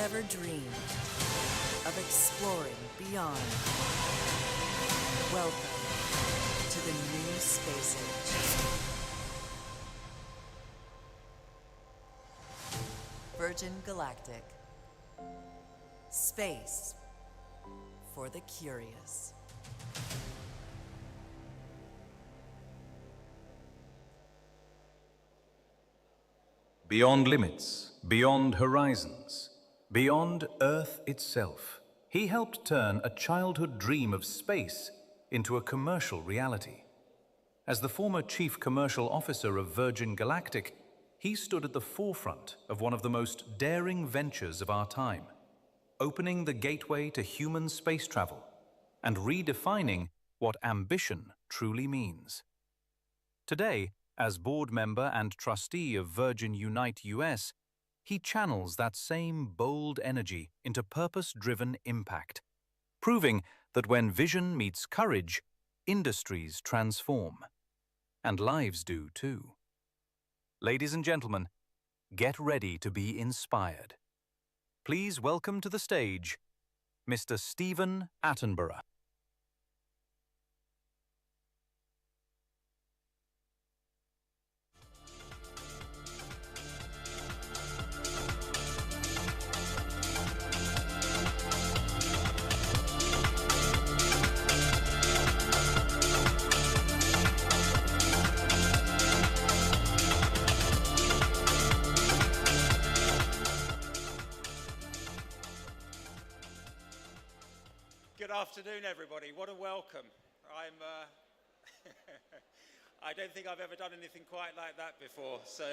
ever dreamed of exploring beyond? Welcome to the new space age. Virgin Galactic. Space for the curious. Beyond limits, beyond horizons, beyond Earth itself, he helped turn a childhood dream of space into a commercial reality. As the former chief commercial officer of Virgin Galactic, he stood at the forefront of one of the most daring ventures of our time, opening the gateway to human space travel and redefining what ambition truly means. Today, as board member and trustee of Virgin Unite US, he channels that same bold energy into purpose-driven impact, proving that when vision meets courage, industries transform. And lives do too. Ladies and gentlemen, get ready to be inspired. Please welcome to the stage, Mr. Stephen Attenborough. Good afternoon, everybody. What a welcome. I don't think I've ever done anything quite like that before, so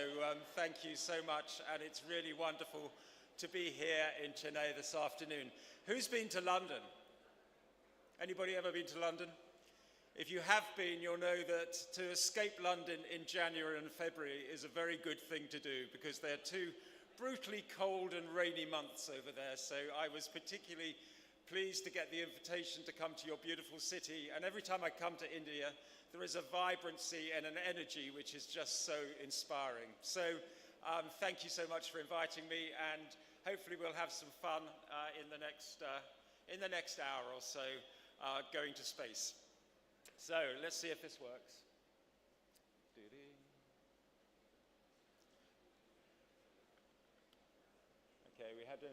thank you so much, and it's really wonderful to be here in Chennai this afternoon. Who's been to London? Anybody ever been to London? If you have been, you'll know that to escape London in January and February is a very good thing to do, because they're two brutally cold and rainy months over there, so I was particularly pleased to get the invitation to come to your beautiful city, and every time I come to India there is a vibrancy and an energy which is just so inspiring. So thank you so much for inviting me, and hopefully we'll have some fun in the next hour or so going to space. So let's see if this works. Okay, we had to.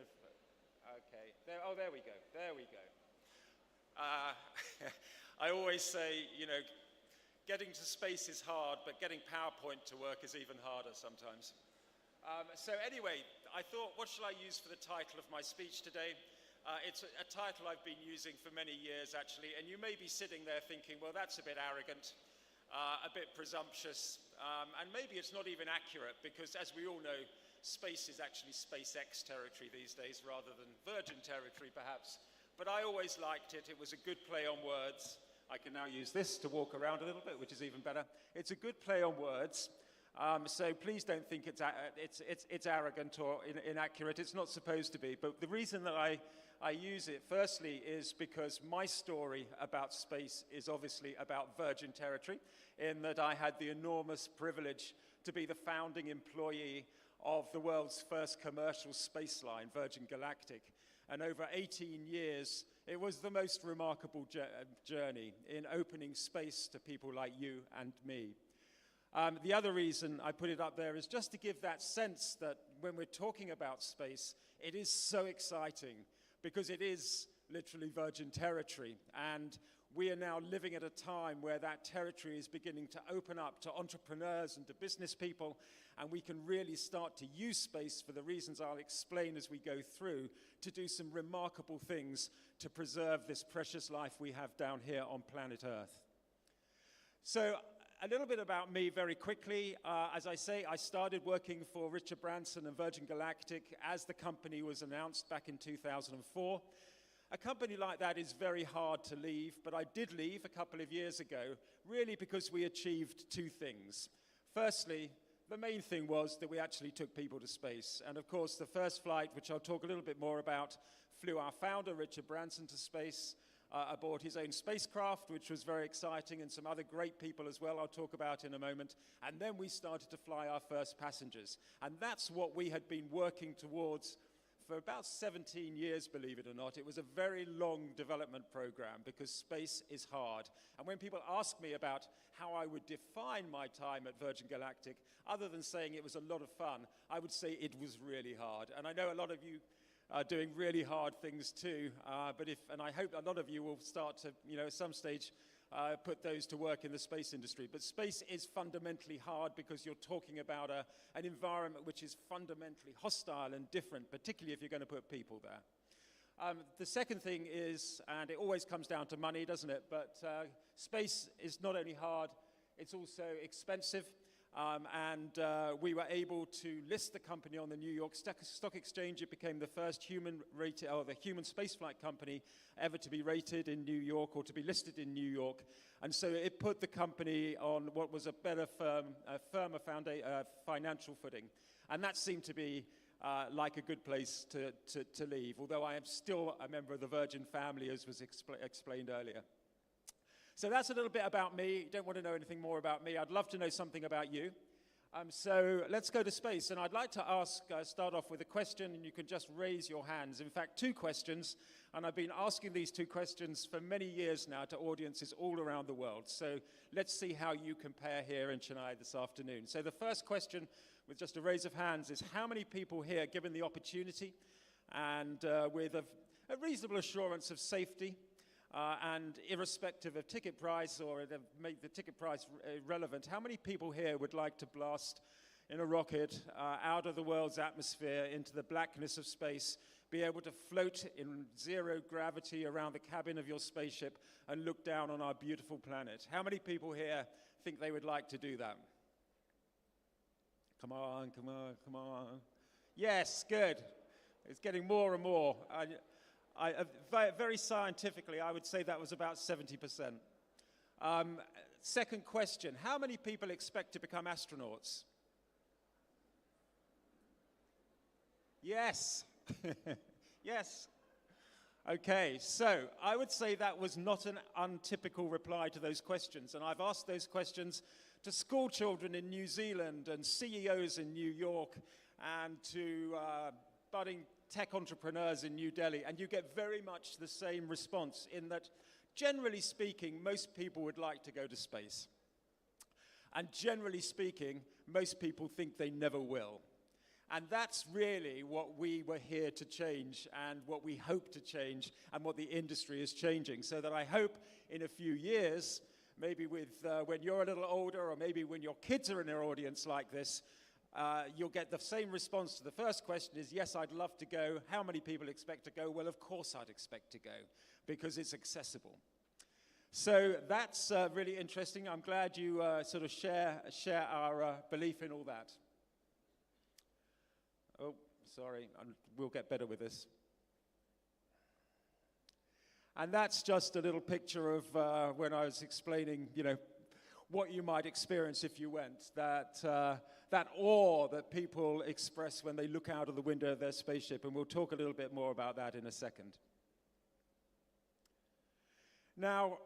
Okay, there we go, there we go. I always say, you know, getting to space is hard, but getting PowerPoint to work is even harder sometimes. So anyway, I thought, what shall I use for the title of my speech today? It's a title I've been using for many years, actually, and you may be sitting there thinking, well, that's a bit arrogant, a bit presumptuous, and maybe it's not even accurate, because as we all know, space is actually SpaceX territory these days rather than Virgin territory, perhaps. But I always liked it. It was a good play on words. I can now use this to walk around a little bit, which is even better. It's a good play on words. So please don't think it's arrogant or inaccurate. It's not supposed to be. But the reason that I use it, firstly, is because my story about space is obviously about Virgin territory, in that I had the enormous privilege to be the founding employee of the world's first commercial space line, Virgin Galactic. And over 18 years, it was the most remarkable journey in opening space to people like you and me. The other reason I put it up there is just to give that sense that when we're talking about space, it is so exciting, because it is literally Virgin territory. And we are now living at a time where that territory is beginning to open up to entrepreneurs and to business people, and we can really start to use space for the reasons I'll explain as we go through, to do some remarkable things to preserve this precious life we have down here on planet Earth. So a little bit about me very quickly. As I say, I started working for Richard Branson and Virgin Galactic as the company was announced back in 2004. A company like that is very hard to leave, but I did leave a couple of years ago, really because we achieved two things. Firstly, the main thing was that we actually took people to space. And of course, the first flight, which I'll talk a little bit more about, flew our founder, Richard Branson, to space aboard his own spacecraft, which was very exciting, and some other great people as well I'll talk about in a moment. And then we started to fly our first passengers. And that's what we had been working towards for about 17 years, believe it or not. It was a very long development program because space is hard. And when people ask me about how I would define my time at Virgin Galactic, other than saying it was a lot of fun, I would say it was really hard. And I know a lot of you are doing really hard things too, and I hope a lot of you will start to, at some stage, put those to work in the space industry. But space is fundamentally hard because you're talking about an environment which is fundamentally hostile and different, particularly if you're going to put people there. The second thing is, and it always comes down to money, doesn't it? But space is not only hard, it's also expensive. We were able to list the company on the New York Stock Exchange. It became the first human spaceflight company ever to be rated in New York or to be listed in New York. And so it put the company on what was a firmer financial footing. And that seemed to be like a good place to leave, although I am still a member of the Virgin family, as was explained earlier. So that's a little bit about me. You don't want to know anything more about me. I'd love to know something about you. So let's go to space. And I'd like to start off with a question, and you can just raise your hands. In fact, 2 questions. And I've been asking these 2 questions for many years now to audiences all around the world. So let's see how you compare here in Chennai this afternoon. So the first question, with just a raise of hands, is how many people here, given the opportunity and with a reasonable assurance of safety, and irrespective of ticket price or make the ticket price relevant, how many people here would like to blast in a rocket out of the world's atmosphere into the blackness of space, be able to float in 0 gravity around the cabin of your spaceship and look down on our beautiful planet? How many people here think they would like to do that? Come on, come on, come on. Yes, good. It's getting more and more. Very scientifically, I would say that was about 70%. Second question, how many people expect to become astronauts? Yes. Yes. Okay, so I would say that was not an untypical reply to those questions. And I've asked those questions to school children in New Zealand and CEOs in New York and to budding tech entrepreneurs in New Delhi, and you get very much the same response in that, generally speaking, most people would like to go to space. And generally speaking, most people think they never will. And that's really what we were here to change and what we hope to change and what the industry is changing. So that I hope in a few years, maybe when you're a little older or maybe when your kids are in an audience like this, you'll get the same response to the first question is, yes, I'd love to go. How many people expect to go? Well, of course I'd expect to go because it's accessible. So that's really interesting. I'm glad you sort of share our belief in all that. Oh, sorry, we'll get better with this. And that's just a little picture of when I was explaining, what you might experience if you went, that awe that people express when they look out of the window of their spaceship, and we'll talk a little bit more about that in a second. Now,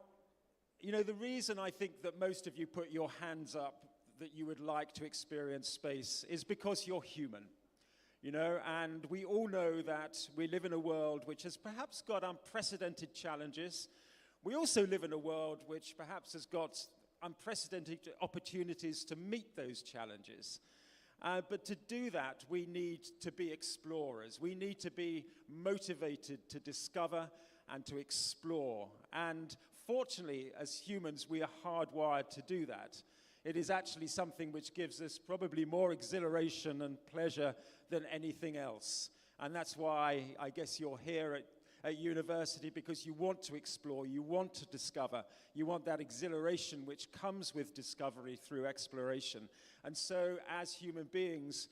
the reason I think that most of you put your hands up that you would like to experience space is because you're human. And we all know that we live in a world which has perhaps got unprecedented challenges. We also live in a world which perhaps has got unprecedented opportunities to meet those challenges. But to do that, we need to be explorers. We need to be motivated to discover and to explore. And fortunately, as humans, we are hardwired to do that. It is actually something which gives us probably more exhilaration and pleasure than anything else. And that's why I guess you're here at university, because you want to explore, you want to discover, you want that exhilaration which comes with discovery through exploration. And so as human beings,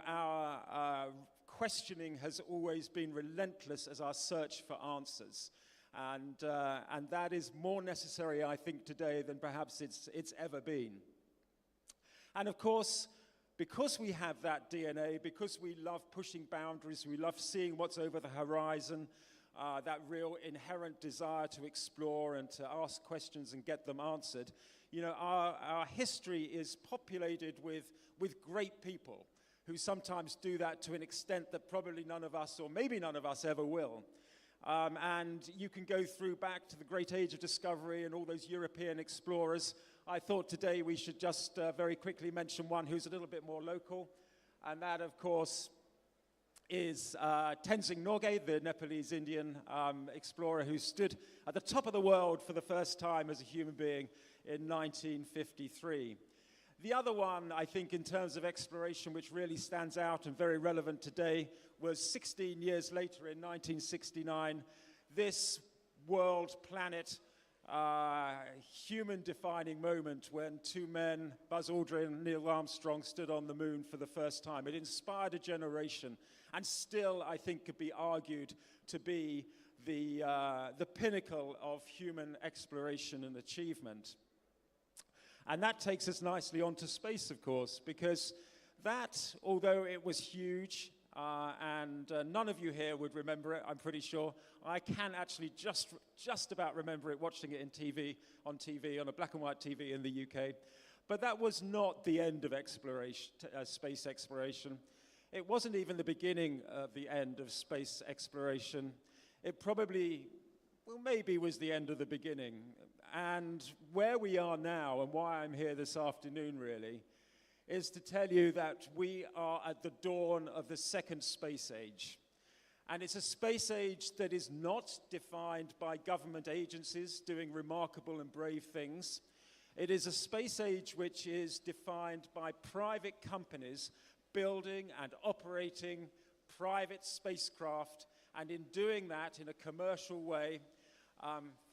our questioning has always been relentless as our search for answers. And that is more necessary, I think, today than perhaps it's ever been. And of course, because we have that DNA, because we love pushing boundaries, we love seeing what's over the horizon, that real inherent desire to explore and to ask questions and get them answered, our history is populated with great people. who sometimes do that to an extent that probably none of us, or maybe none of us, ever will. And you can go through back to the Great Age of Discovery and all those European explorers. I thought today we should just very quickly mention one who's a little bit more local, and that, of course, is Tenzing Norgay, the Nepalese Indian explorer who stood at the top of the world for the first time as a human being in 1953. The other one, I think, in terms of exploration, which really stands out and very relevant today, was 16 years later in 1969, this world, planet, human-defining moment when two men, Buzz Aldrin and Neil Armstrong, stood on the moon for the first time. It inspired a generation, and still, I think, could be argued to be the pinnacle of human exploration and achievement. And that takes us nicely onto space, of course, because that, although it was huge, and none of you here would remember it, I'm pretty sure. I can actually just about remember it, watching it on TV, on a black and white TV in the UK. But that was not the end of exploration, space exploration. It wasn't even the beginning of the end of space exploration. It probably, well, maybe was the end of the beginning. And where we are now, and why I'm here this afternoon, really, is to tell you that we are at the dawn of the second space age. And it's a space age that is not defined by government agencies doing remarkable and brave things. It is a space age which is defined by private companies building and operating private spacecraft, and in doing that in a commercial way,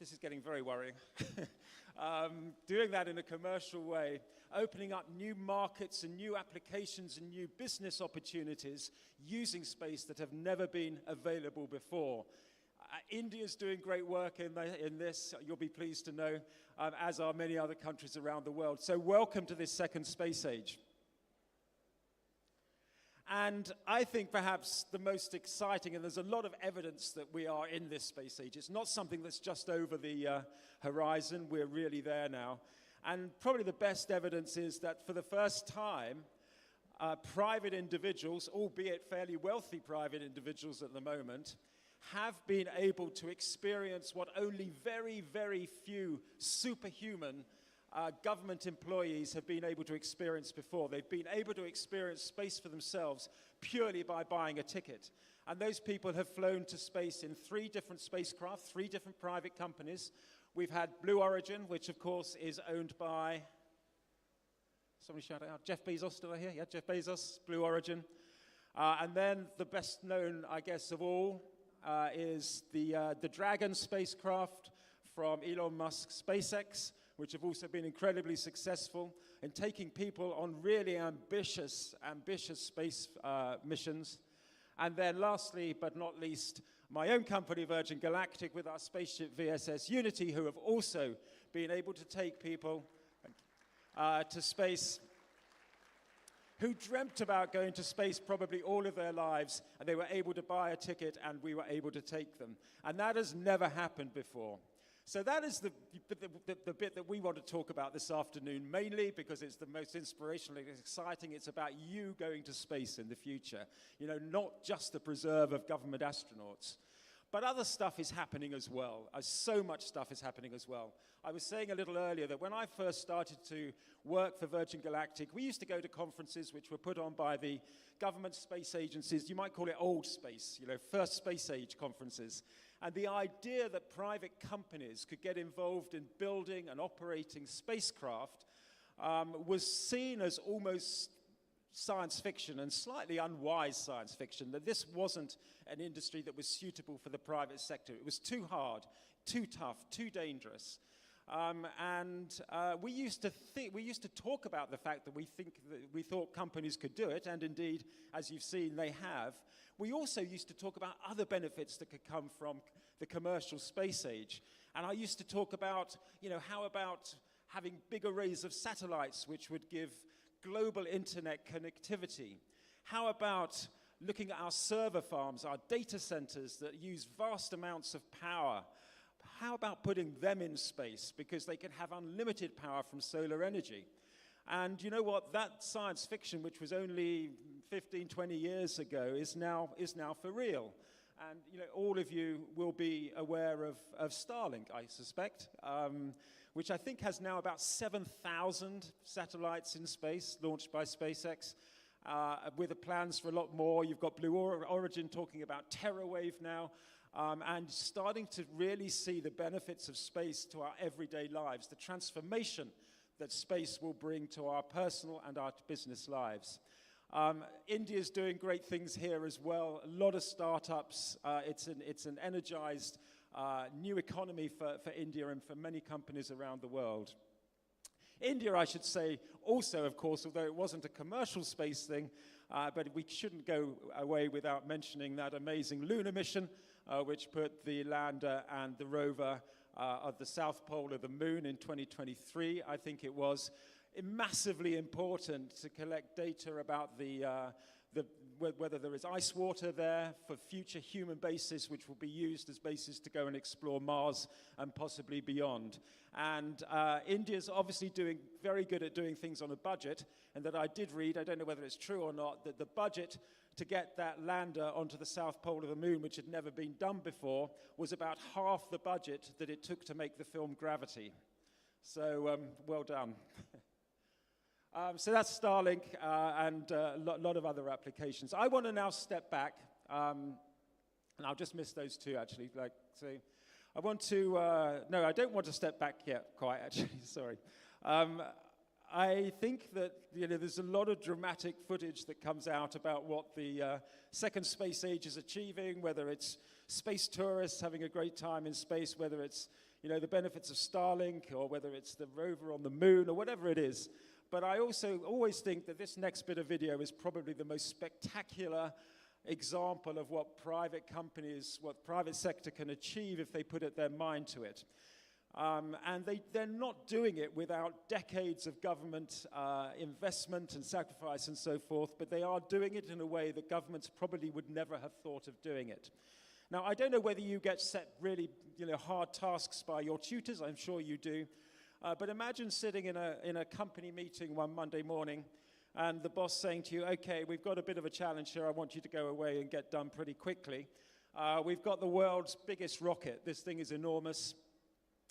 this is getting very worrying, doing that in a commercial way, opening up new markets and new applications and new business opportunities using space that have never been available before. India's doing great work in this, you'll be pleased to know, as are many other countries around the world. So welcome to this second space age. And I think perhaps the most exciting, and there's a lot of evidence that we are in this space age. It's not something that's just over the horizon. We're really there now. And probably the best evidence is that for the first time, private individuals, albeit fairly wealthy private individuals at the moment, have been able to experience what only very, very few superhuman government employees have been able to experience before. They've been able to experience space for themselves purely by buying a ticket. And those people have flown to space in 3 different spacecraft, 3 different private companies. We've had Blue Origin, which of course is owned by, somebody shout it out, Jeff Bezos, still here? Yeah, Jeff Bezos, Blue Origin. And then the best known, I guess, of all is the Dragon spacecraft from Elon Musk's SpaceX, which have also been incredibly successful in taking people on really ambitious space missions. And then lastly, but not least, my own company, Virgin Galactic, with our spaceship VSS Unity, who have also been able to take people to space, who dreamt about going to space probably all of their lives, and they were able to buy a ticket, and we were able to take them. And that has never happened before. So that is the bit that we want to talk about this afternoon, mainly because it's the most inspirational and exciting. It's about you going to space in the future. You know, not just the preserve of government astronauts. But other stuff is happening as well. So much stuff is happening as well. I was saying a little earlier that when I first started to work for Virgin Galactic, we used to go to conferences which were put on by the government space agencies. You might call it old space, you know, first space age conferences. And the idea that private companies could get involved in building and operating spacecraft was seen as almost science fiction, and slightly unwise science fiction, that this wasn't an industry that was suitable for the private sector. It was too hard, too tough, too dangerous. We used to talk about the fact that we thought companies could do it, and indeed, as you've seen, they have. We also used to talk about other benefits that could come from the commercial space age. And I used to talk about, you know, how about having big arrays of satellites which would give global internet connectivity? How about looking at our server farms, our data centers that use vast amounts of power? How about putting them in space, because they can have unlimited power from solar energy? And you know what? That science fiction, which was only 15, 20 years ago, is now for real. And you know, all of you will be aware of Starlink, I suspect, which I think has now about 7,000 satellites in space launched by SpaceX, with the plans for a lot more. You've got Blue Origin talking about TerraWave now, and starting to really see the benefits of space to our everyday lives, the transformation that space will bring to our personal and our business lives. India's doing great things here as well. A lot of startups. It's an energized new economy for India and for many companies around the world. India, I should say, also, of course, although it wasn't a commercial space thing, but we shouldn't go away without mentioning that amazing lunar mission, which put the lander and the rover at the south pole of the moon in 2023, I think it was. Massively important to collect data about whether there is ice water there for future human bases, which will be used as bases to go and explore Mars and possibly beyond. And India's obviously doing very good at doing things on a budget, and that I did read, I don't know whether it's true or not, that the budget to get that lander onto the south pole of the moon, which had never been done before, was about half the budget that it took to make the film Gravity. So well done. So that's Starlink and a lot of other applications. I want to now step back, and I'll just miss those two actually. So I want to, no, I don't want to step back yet quite actually, sorry. I think that there's a lot of dramatic footage that comes out about what the second space age is achieving, whether it's space tourists having a great time in space, whether it's the benefits of Starlink, or whether it's the rover on the moon, or whatever it is. But I also always think that this next bit of video is probably the most spectacular example of what private companies, what private sector can achieve if they put their mind to it. And they're not doing it without decades of government investment and sacrifice and so forth, but they are doing it in a way that governments probably would never have thought of doing it. Now, I don't know whether you get set really hard tasks by your tutors, I'm sure you do. But imagine sitting in a company meeting one Monday morning and the boss saying to you, okay, we've got a bit of a challenge here. I want you to go away and get done pretty quickly. We've got the world's biggest rocket. This thing is enormous,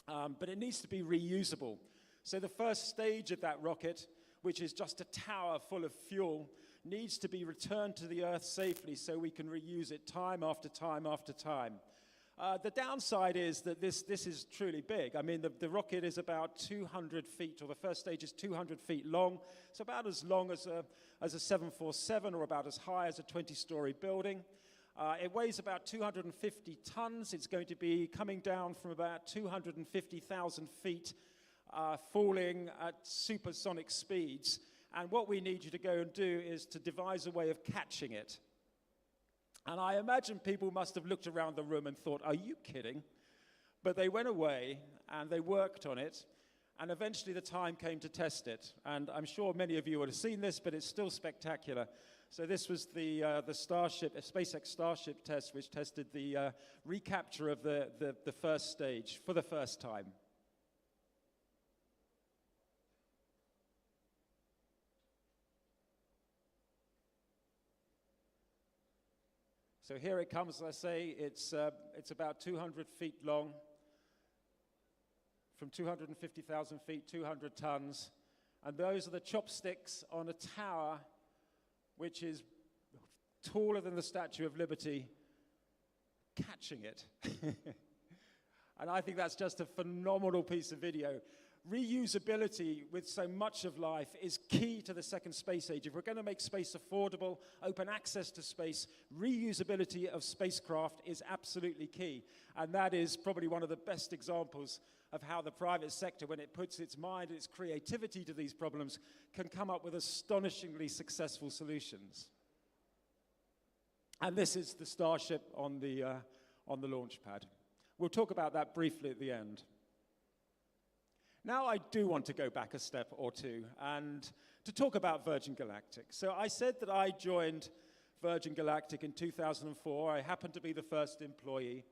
but it needs to be reusable. So the first stage of that rocket, which is just a tower full of fuel, needs to be returned to the Earth safely so we can reuse it time after time after time. The downside is that this is truly big. I mean, the rocket is about 200 feet, or the first stage is 200 feet long. It's about as long as a 747, or about as high as a 20-story building. It weighs about 250 tons. It's going to be coming down from about 250,000 feet, falling at supersonic speeds. And what we need you to go and do is to devise a way of catching it. And I imagine people must have looked around the room and thought, are you kidding? But they went away and they worked on it, and eventually the time came to test it. And I'm sure many of you would have seen this, but it's still spectacular. So this was the SpaceX Starship test, which tested the recapture of the first stage for the first time. So here it comes, as I say, it's about 200 feet long, from 250,000 feet, 200 tons. And those are the chopsticks on a tower which is taller than the Statue of Liberty, catching it. And I think that's just a phenomenal piece of video. Reusability with so much of life is key to the second space age. If we're going to make space affordable, open access to space, reusability of spacecraft is absolutely key. And that is probably one of the best examples of how the private sector, when it puts its mind, its creativity to these problems, can come up with astonishingly successful solutions. And this is the Starship on the launch pad. We'll talk about that briefly at the end. Now I do want to go back a step or two and to talk about Virgin Galactic. So I said that I joined Virgin Galactic in 2004. I happened to be the first employee.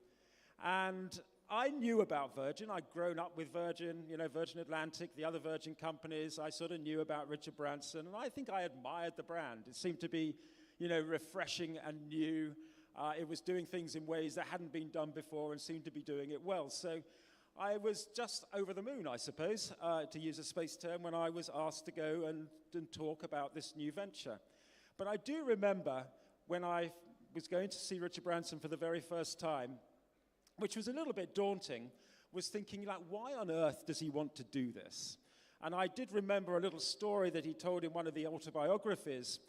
And I knew about Virgin. I'd grown up with Virgin, you know, Virgin Atlantic, the other Virgin companies. I sort of knew about Richard Branson, and I think I admired the brand. It seemed to be, you know, refreshing and new. It was doing things in ways that hadn't been done before and seemed to be doing it well. So I was just over the moon, I suppose, to use a space term, when I was asked to go and talk about this new venture. But I do remember when I was going to see Richard Branson for the very first time, which was a little bit daunting, was thinking, like, why on earth does he want to do this? And I did remember a little story that he told in one of the autobiographies,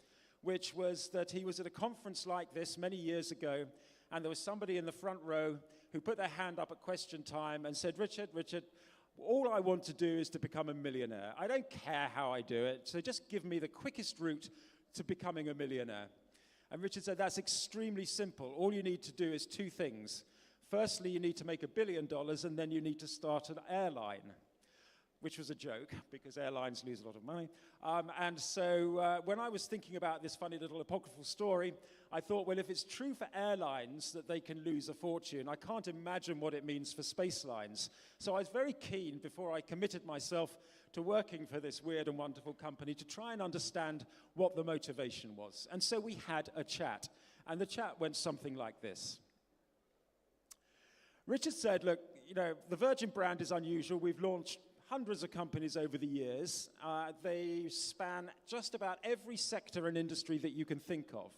which was that he was at a conference like this many years ago, and there was somebody in the front row who put their hand up at question time and said, Richard, all I want to do is to become a millionaire. I don't care how I do it, so just give me the quickest route to becoming a millionaire. And Richard said, that's extremely simple. All you need to do is two things. Firstly, you need to make $1 billion, and then you need to start an airline, which was a joke, because airlines lose a lot of money. And so when I was thinking about this funny little apocryphal story, I thought, well, if it's true for airlines that they can lose a fortune, I can't imagine what it means for space lines. So I was very keen, before I committed myself to working for this weird and wonderful company, to try and understand what the motivation was. And so we had a chat, and the chat went something like this. Richard said, look, you know, the Virgin brand is unusual. We've launched hundreds of companies over the years. They span just about every sector and industry that you can think of.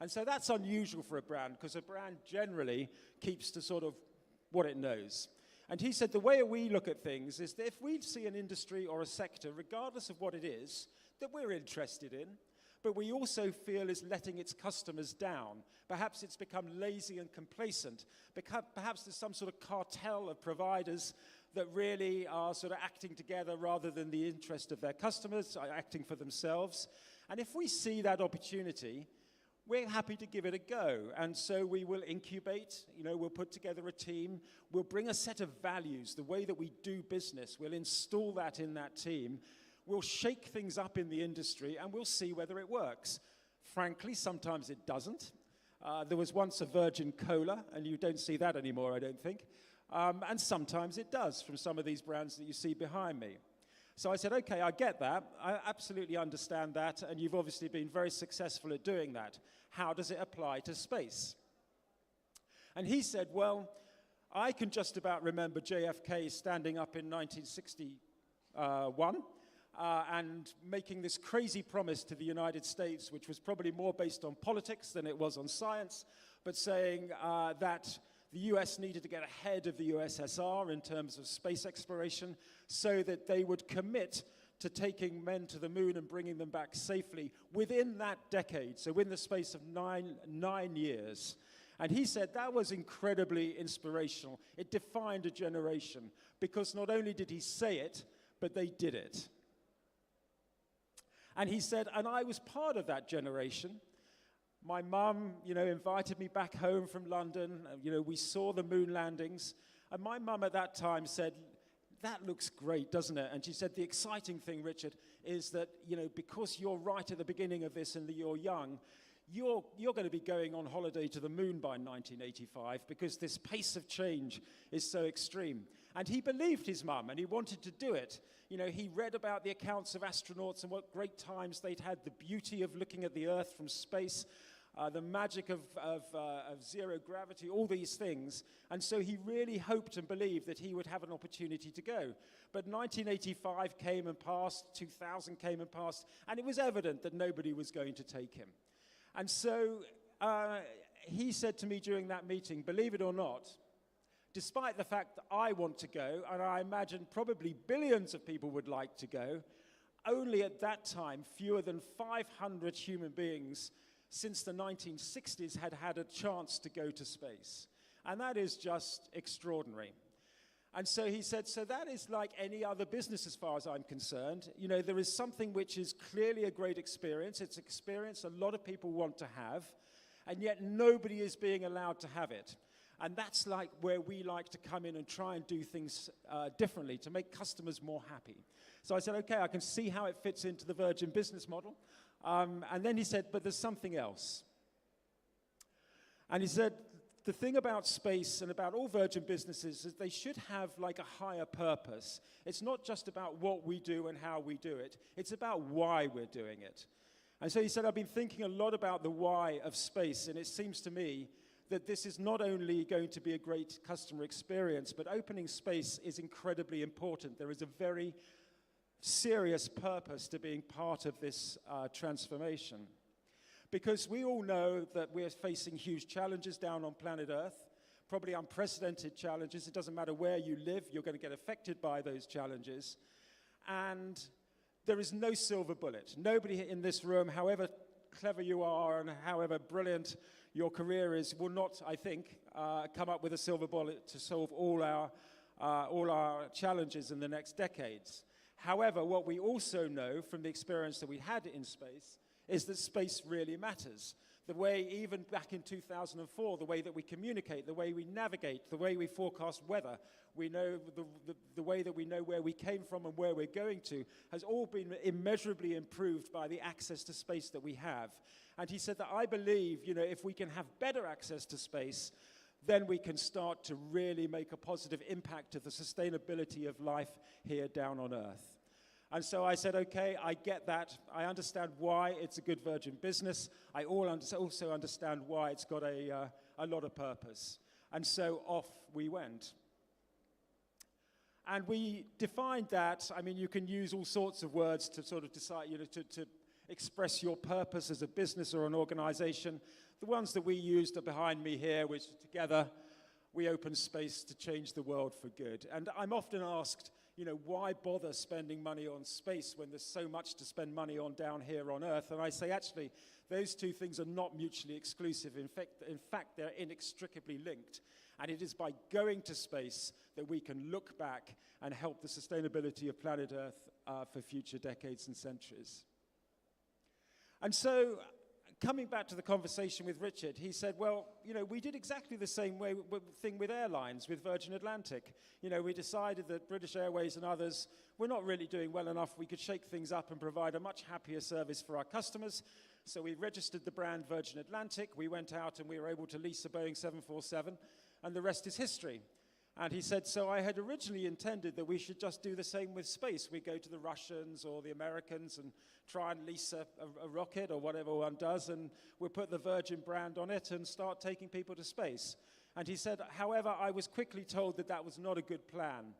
And so that's unusual for a brand, because a brand generally keeps to sort of what it knows. And he said the way we look at things is that if we see an industry or a sector, regardless of what it is, that we're interested in, but we also feel is letting its customers down. Perhaps it's become lazy and complacent. Perhaps there's some sort of cartel of providers that really are sort of acting together rather than the interest of their customers, acting for themselves. And if we see that opportunity, we're happy to give it a go. And so we will incubate, you know, we'll put together a team, we'll bring a set of values, the way that we do business, we'll install that in that team, we'll shake things up in the industry, and we'll see whether it works. Frankly, sometimes it doesn't. There was once a Virgin Cola, and you don't see that anymore, I don't think. And sometimes it does, from some of these brands that you see behind me. So I said, okay, I get that. I absolutely understand that, and you've obviously been very successful at doing that. How does it apply to space? And he said, well, I can just about remember JFK standing up in 1961 and making this crazy promise to the United States, which was probably more based on politics than it was on science, but saying that the US needed to get ahead of the USSR in terms of space exploration so that they would commit to taking men to the moon and bringing them back safely within that decade, so in the space of nine years. And he said that was incredibly inspirational. It defined a generation, because not only did he say it, but they did it. And he said, and I was part of that generation. My mum, you know, invited me back home from London. You know, we saw the moon landings. And my mum at that time said, that looks great, doesn't it? And she said, the exciting thing, Richard, is that, you know, because you're right at the beginning of this and that you're young, you're going to be going on holiday to the moon by 1985, because this pace of change is so extreme. And he believed his mum, and he wanted to do it. You know, he read about the accounts of astronauts and what great times they'd had, the beauty of looking at the Earth from space, the magic of zero gravity, all these things. And so he really hoped and believed that he would have an opportunity to go. But 1985 came and passed, 2000 came and passed, and it was evident that nobody was going to take him. And so he said to me during that meeting, believe it or not, despite the fact that I want to go, and I imagine probably billions of people would like to go, only at that time fewer than 500 human beings since the 1960s had had a chance to go to space. And that is just extraordinary. And so he said, so that is like any other business as far as I'm concerned. You know, there is something which is clearly a great experience. It's an experience a lot of people want to have, and yet nobody is being allowed to have it. And that's like where we like to come in and try and do things differently to make customers more happy. So I said, okay, I can see how it fits into the Virgin business model. And then he said, but there's something else. And he said, the thing about space and about all Virgin businesses is they should have like a higher purpose. It's not just about what we do and how we do it. It's about why we're doing it. And so he said, I've been thinking a lot about the why of space, and it seems to me that this is not only going to be a great customer experience, but opening space is incredibly important. There is a very serious purpose to being part of this transformation. Because we all know that we're facing huge challenges down on planet Earth, probably unprecedented challenges. It doesn't matter where you live, you're going to get affected by those challenges. And there is no silver bullet. Nobody in this room, however clever you are and however brilliant your career is, will not, I think, come up with a silver bullet to solve all our challenges in the next decades. However, what we also know from the experience that we had in space is that space really matters. The way, even back in 2004, the way that we communicate, the way we navigate, the way we forecast weather, we know the way that we know where we came from and where we're going to, has all been immeasurably improved by the access to space that we have. And he said that I believe, if we can have better access to space, then we can start to really make a positive impact to the sustainability of life here down on Earth. And so I said, okay, I get that. I understand why it's a good Virgin business. I also understand why it's got a lot of purpose. And so off we went. And we defined that. I mean, you can use all sorts of words to sort of decide, to express your purpose as a business or an organization. The ones that we used are behind me here, which together we open space to change the world for good. And I'm often asked, why bother spending money on space when there's so much to spend money on down here on Earth? And I say, actually, those two things are not mutually exclusive. In fact, they're inextricably linked. And it is by going to space that we can look back and help the sustainability of planet Earth for future decades and centuries. And so, coming back to the conversation with Richard, he said, well, we did exactly the same thing with airlines, with Virgin Atlantic. We decided that British Airways and others were not really doing well enough. We could shake things up and provide a much happier service for our customers. So we registered the brand Virgin Atlantic. We went out and we were able to lease a Boeing 747, and the rest is history. And he said, so I had originally intended that we should just do the same with space. We go to the Russians or the Americans and try and lease a rocket or whatever one does, and we'll put the Virgin brand on it and start taking people to space. And he said, however, I was quickly told that that was not a good plan,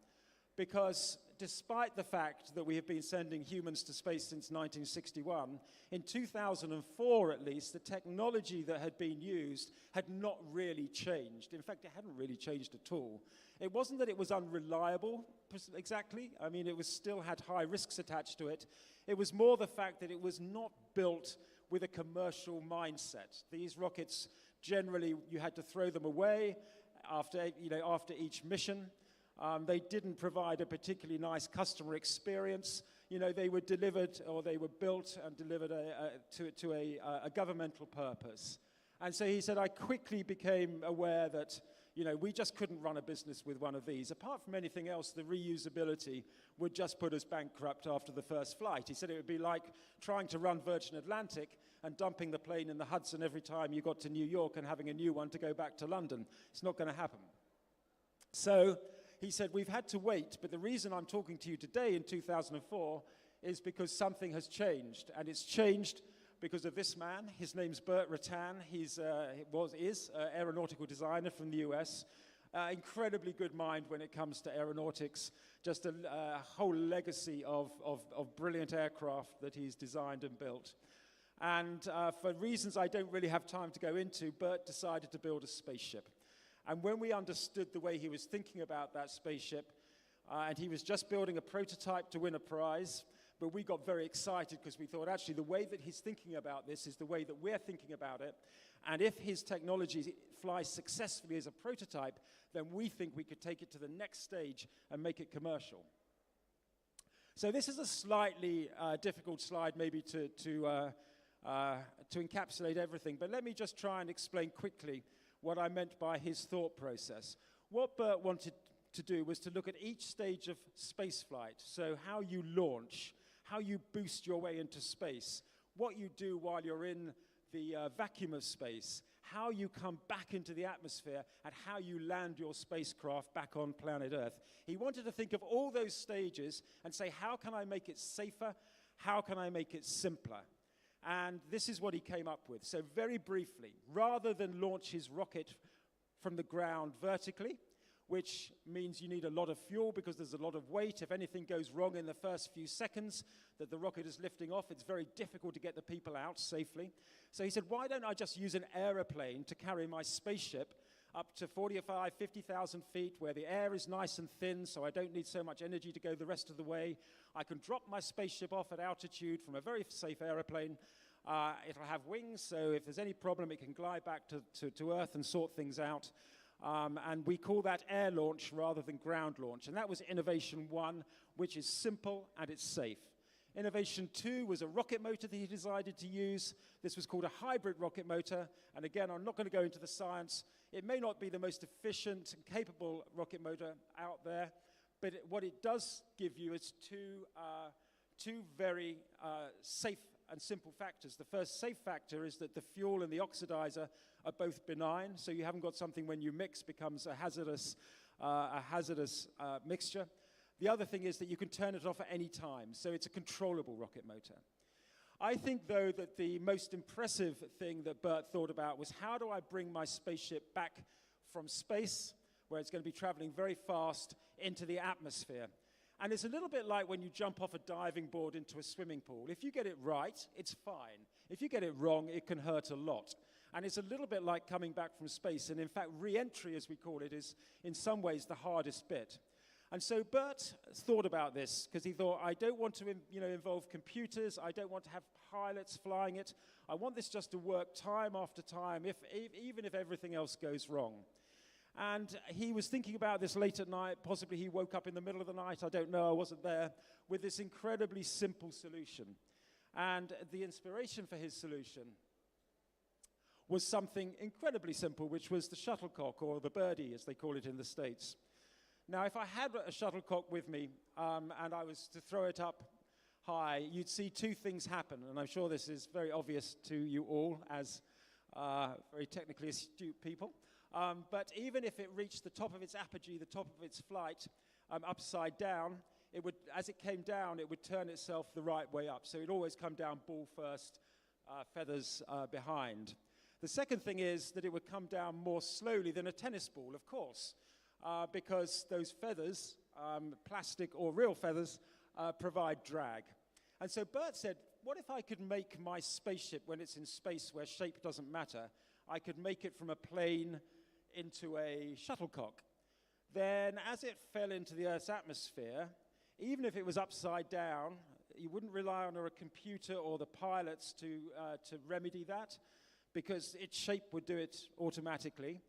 because despite the fact that we have been sending humans to space since 1961, in 2004 at least, the technology that had been used had not really changed. In fact, it hadn't really changed at all. It wasn't that it was unreliable exactly. I mean, it still had high risks attached to it. It was more the fact that it was not built with a commercial mindset. These rockets, generally, you had to throw them away after each mission. They didn't provide a particularly nice customer experience. They were delivered, or they were built and delivered to a governmental purpose. And so he said, I quickly became aware that, we just couldn't run a business with one of these. Apart from anything else, the reusability would just put us bankrupt after the first flight. He said it would be like trying to run Virgin Atlantic and dumping the plane in the Hudson every time you got to New York and having a new one to go back to London. It's not going to happen. So he said, we've had to wait, but the reason I'm talking to you today in 2004 is because something has changed, and it's changed because of this man. His name's Burt Rutan. He's is an aeronautical designer from the US. Incredibly good mind when it comes to aeronautics, just a whole legacy of brilliant aircraft that he's designed and built. And for reasons I don't really have time to go into, Burt decided to build a spaceship. And when we understood the way he was thinking about that spaceship, and he was just building a prototype to win a prize, but we got very excited because we thought, actually, the way that he's thinking about this is the way that we're thinking about it. And if his technology flies successfully as a prototype, then we think we could take it to the next stage and make it commercial. So this is a slightly difficult slide maybe to encapsulate everything, but let me just try and explain quickly what I meant by his thought process. What Burt wanted to do was to look at each stage of spaceflight, so how you launch, how you boost your way into space, what you do while you're in the vacuum of space, how you come back into the atmosphere, and how you land your spacecraft back on planet Earth. He wanted to think of all those stages and say, how can I make it safer? How can I make it simpler? And this is what he came up with. So very briefly, rather than launch his rocket from the ground vertically, which means you need a lot of fuel because there's a lot of weight. If anything goes wrong in the first few seconds that the rocket is lifting off, it's very difficult to get the people out safely. So he said, why don't I just use an aeroplane to carry my spaceship up to 45, 50,000 feet where the air is nice and thin, so I don't need so much energy to go the rest of the way. I can drop my spaceship off at altitude from a very safe aeroplane. It'll have wings, so if there's any problem, it can glide back to Earth and sort things out. And we call that air launch rather than ground launch. And that was innovation 1, which is simple and it's safe. Innovation 2 was a rocket motor that he decided to use. This was called a hybrid rocket motor. And again, I'm not going to go into the science. It may not be the most efficient and capable rocket motor out there, but what it does give you is two very safe and simple factors. The first safe factor is that the fuel and the oxidizer are both benign, so you haven't got something when you mix becomes a hazardous mixture. The other thing is that you can turn it off at any time, so it's a controllable rocket motor. I think, though, that the most impressive thing that Bert thought about was how do I bring my spaceship back from space, where it's going to be traveling very fast, into the atmosphere. And it's a little bit like when you jump off a diving board into a swimming pool. If you get it right, it's fine. If you get it wrong, it can hurt a lot. And it's a little bit like coming back from space. And in fact, re-entry, as we call it, is in some ways the hardest bit. And so Bert thought about this because he thought, I don't want to involve computers. I don't want to have pilots flying it. I want this just to work time after time, even if everything else goes wrong. And he was thinking about this late at night. Possibly he woke up in the middle of the night, I don't know, I wasn't there, with this incredibly simple solution. And the inspiration for his solution was something incredibly simple, which was the shuttlecock, or the birdie, as they call it in the States. Now, if I had a shuttlecock with me and I was to throw it up high, you'd see two things happen. And I'm sure this is very obvious to you all as very technically astute people. But even if it reached the top of its apogee, the top of its flight, upside down, as it came down, it would turn itself the right way up. So it'd always come down ball first, feathers behind. The second thing is that it would come down more slowly than a tennis ball, of course, because those feathers, plastic or real feathers, provide drag. And so Bert said, what if I could make my spaceship, when it's in space where shape doesn't matter, I could make it from a plane into a shuttlecock. Then as it fell into the Earth's atmosphere, even if it was upside down, you wouldn't rely on a computer or the pilots to remedy that, because its shape would do it automatically.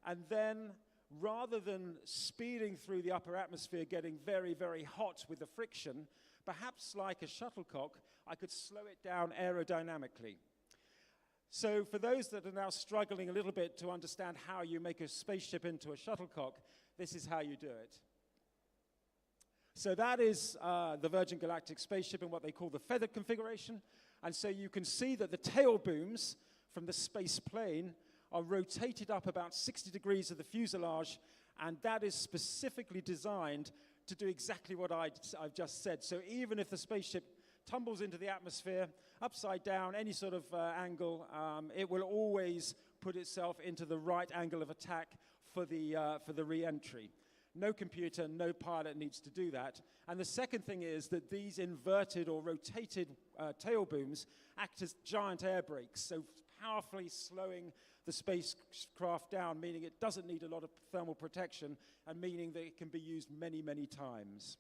And then, rather than speeding through the upper atmosphere, getting very, very hot with the friction, perhaps like a shuttlecock, I could slow it down aerodynamically. So for those that are now struggling a little bit to understand how you make a spaceship into a shuttlecock, this is how you do it. So that is the Virgin Galactic spaceship in what they call the feathered configuration. And so you can see that the tail booms from the space plane are rotated up about 60 degrees of the fuselage, and that is specifically designed to do exactly what I've just said. So even if the spaceship tumbles into the atmosphere, upside down, any sort of angle, it will always put itself into the right angle of attack for the re-entry. No computer, no pilot needs to do that. And the second thing is that these inverted or rotated tail booms act as giant air brakes, so powerfully slowing the spacecraft down, meaning it doesn't need a lot of thermal protection, and meaning that it can be used many, many times.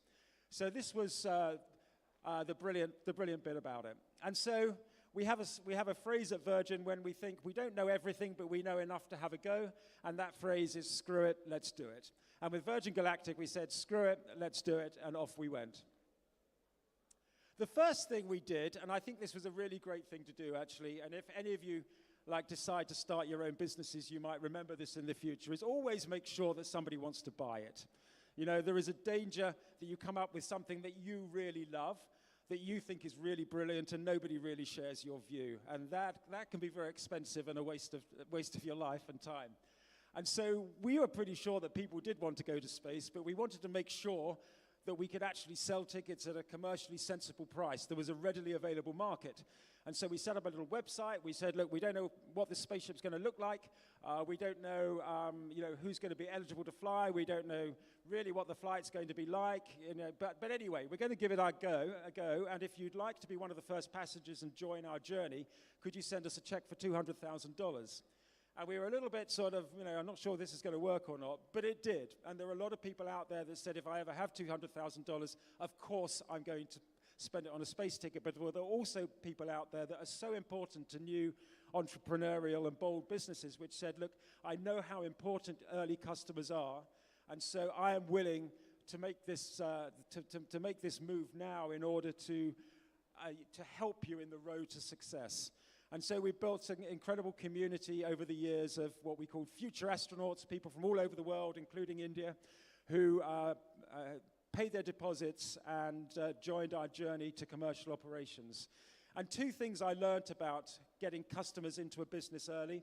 So this was the brilliant bit about it. And so we have a phrase at Virgin when we think we don't know everything, but we know enough to have a go, and that phrase is screw it, let's do it. And with Virgin Galactic, we said screw it, let's do it, and off we went. The first thing we did, and I think this was a really great thing to do actually, and if any of you decide to start your own businesses, you might remember this in the future, is always make sure that somebody wants to buy it. You know, there is a danger that you come up with something that you really love, that you think is really brilliant and nobody really shares your view. And that can be very expensive and a waste of your life and time. And so we were pretty sure that people did want to go to space, but we wanted to make sure that we could actually sell tickets at a commercially sensible price. There was a readily available market. And so we set up a little website. We said, look, we don't know what the spaceship's going to look like. We don't know, who's going to be eligible to fly. We don't know really what the flight's going to be like. But anyway, we're going to give it a go. And if you'd like to be one of the first passengers and join our journey, could you send us a check for $200,000? And we were a little bit sort of, I'm not sure this is going to work or not, but it did. And there are a lot of people out there that said, if I ever have $200,000, of course I'm going to spend it on a space ticket. But there are also people out there that are so important to new entrepreneurial and bold businesses, which said, look, I know how important early customers are, and so I am willing to make this to make this move now in order to help you in the road to success. And so we built an incredible community over the years of what we call future astronauts, people from all over the world, including India, who paid their deposits and joined our journey to commercial operations. And two things I learned about getting customers into a business early.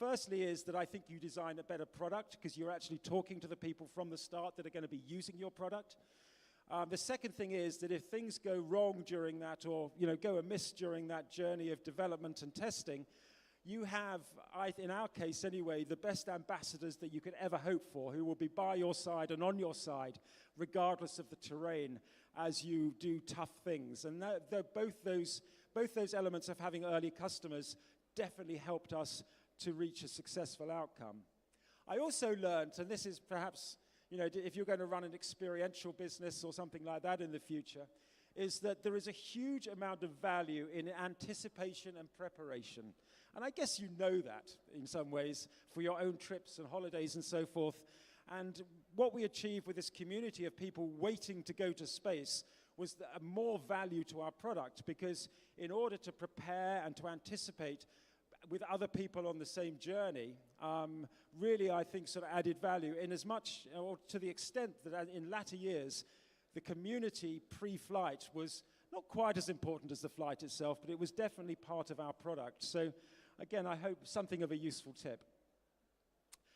Firstly is that I think you design a better product because you're actually talking to the people from the start that are going to be using your product. The second thing is that if things go wrong during that or go amiss during that journey of development and testing, you have, in our case anyway, the best ambassadors that you could ever hope for, who will be by your side and on your side, regardless of the terrain, as you do tough things. And both those elements of having early customers definitely helped us to reach a successful outcome. I also learned, and this is perhaps, if you're going to run an experiential business or something like that in the future, is that there is a huge amount of value in anticipation and preparation. And I guess you know that in some ways for your own trips and holidays and so forth. And what we achieved with this community of people waiting to go to space was more value to our product, because in order to prepare and to anticipate with other people on the same journey, really, I think, sort of added value in as much, or to the extent that in latter years, the community pre-flight was not quite as important as the flight itself, but it was definitely part of our product. So, again, I hope something of a useful tip.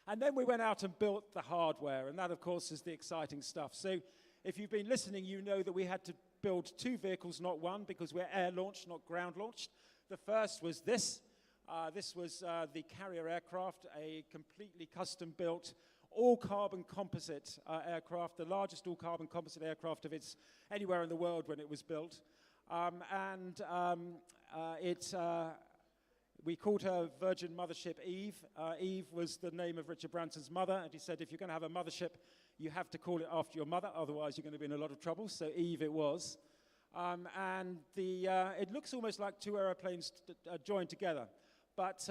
And then we went out and built the hardware, and that, of course, is the exciting stuff. So if you've been listening, you know that we had to build two vehicles, not one, because we're air-launched, not ground-launched. The first was this. This was the carrier aircraft, a completely custom-built, all-carbon composite aircraft, the largest all-carbon composite aircraft of its anywhere in the world when it was built. We called her Virgin Mothership Eve. Eve was the name of Richard Branson's mother, and he said, if you're going to have a mothership, you have to call it after your mother, otherwise you're going to be in a lot of trouble, so Eve it was. It looks almost like two aeroplanes joined together. But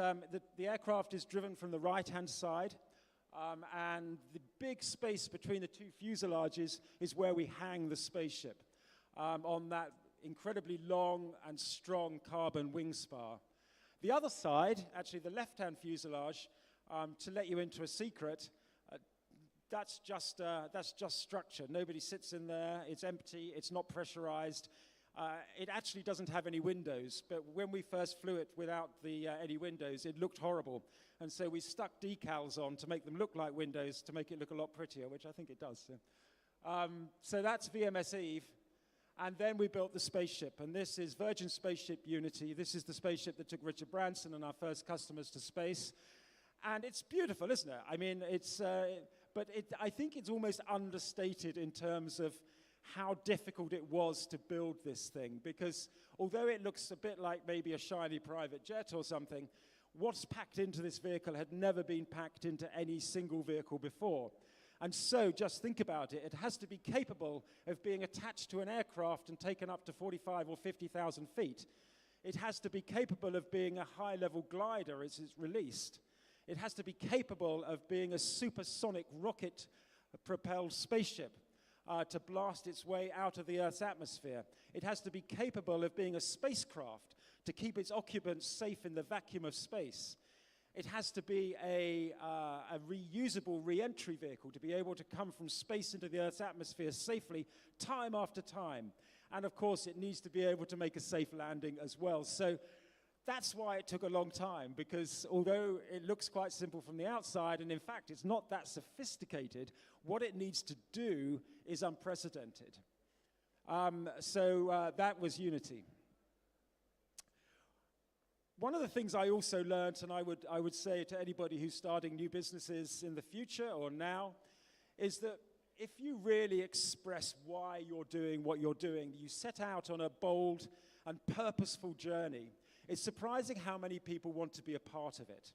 the aircraft is driven from the right-hand side, and the big space between the two fuselages is where we hang the spaceship on that incredibly long and strong carbon wing spar. The other side, actually the left-hand fuselage, to let you into a secret, that's just structure. Nobody sits in there. It's empty. It's not pressurized. It actually doesn't have any windows, but when we first flew it without any windows, it looked horrible. And so we stuck decals on to make them look like windows, to make it look a lot prettier, which I think it does. So that's VMS Eve. And then we built the spaceship, and this is Virgin Spaceship Unity. This is the spaceship that took Richard Branson and our first customers to space. And it's beautiful, isn't it? I mean, I think it's almost understated in terms of how difficult it was to build this thing, because although it looks a bit like maybe a shiny private jet or something, what's packed into this vehicle had never been packed into any single vehicle before. And so just think about it. It has to be capable of being attached to an aircraft and taken up to 45 or 50,000 feet. It has to be capable of being a high-level glider as it's released. It has to be capable of being a supersonic rocket-propelled spaceship to blast its way out of the Earth's atmosphere. It has to be capable of being a spacecraft to keep its occupants safe in the vacuum of space. It has to be a reusable re-entry vehicle to be able to come from space into the Earth's atmosphere safely time after time. And of course, it needs to be able to make a safe landing as well. So that's why it took a long time, because although it looks quite simple from the outside, and in fact, it's not that sophisticated, what it needs to do is unprecedented. That was Unity. One of the things I also learned, and I would say to anybody who's starting new businesses in the future or now, is that if you really express why you're doing what you're doing, you set out on a bold and purposeful journey, it's surprising how many people want to be a part of it.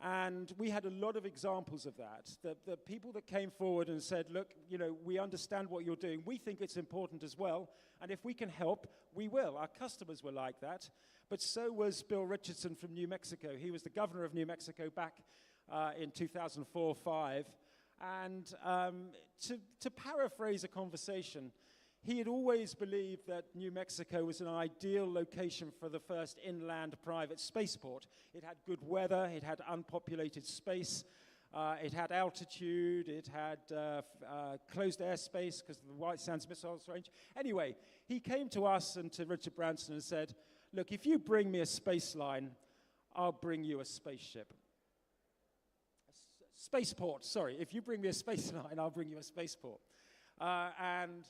And we had a lot of examples of that. The people that came forward and said, look, we understand what you're doing. We think it's important as well. And if we can help, we will. Our customers were like that. But so was Bill Richardson from New Mexico. He was the governor of New Mexico back in 2004-05. And to paraphrase a conversation, he had always believed that New Mexico was an ideal location for the first inland private spaceport. It had good weather, it had unpopulated space, it had altitude, it had closed airspace because of the White Sands Missile Range. Anyway, he came to us and to Richard Branson and said, look, if you bring me a space line, I'll bring you a spaceship. Spaceport, sorry. If you bring me a space line, I'll bring you a spaceport. And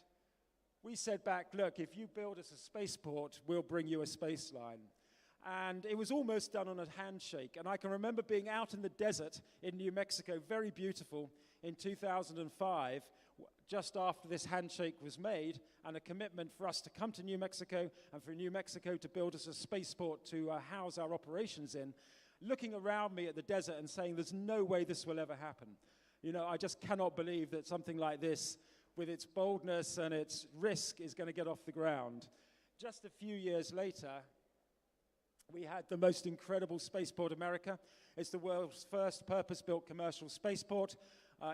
we said back, look, if you build us a spaceport, we'll bring you a space line. And it was almost done on a handshake. And I can remember being out in the desert in New Mexico, very beautiful, in 2005, just after this handshake was made, and a commitment for us to come to New Mexico and for New Mexico to build us a spaceport to house our operations in, looking around me at the desert and saying, there's no way this will ever happen. I just cannot believe that something like this, with its boldness and its risk, is going to get off the ground. Just a few years later, we had the most incredible Spaceport America. It's the world's first purpose-built commercial spaceport.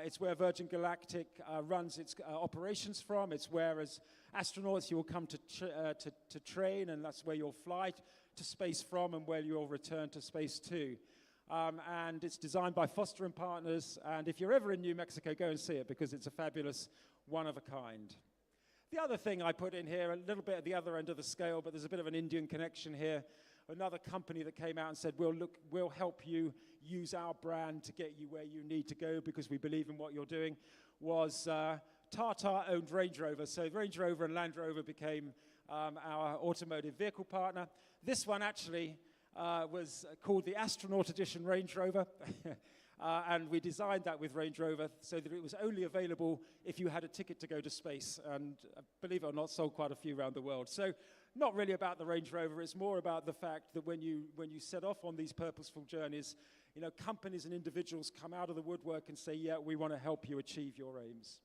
It's where Virgin Galactic runs its operations from. It's where, as astronauts, you will come to train, and that's where you'll fly to space from and where you'll return to space to. And it's designed by Foster & Partners, and if you're ever in New Mexico, go and see it, because it's a fabulous one-of-a-kind. The other thing I put in here, a little bit at the other end of the scale, but there's a bit of an Indian connection here. Another company that came out and said, we'll help you use our brand to get you where you need to go because we believe in what you're doing, was Tata owned Range Rover. So Range Rover and Land Rover became our automotive vehicle partner. This one actually was called the Astronaut Edition Range Rover. And we designed that with Range Rover so that it was only available if you had a ticket to go to space. And believe it or not, sold quite a few around the world. So not really about the Range Rover. It's more about the fact that when you set off on these purposeful journeys, companies and individuals come out of the woodwork and say, yeah, we want to help you achieve your aims.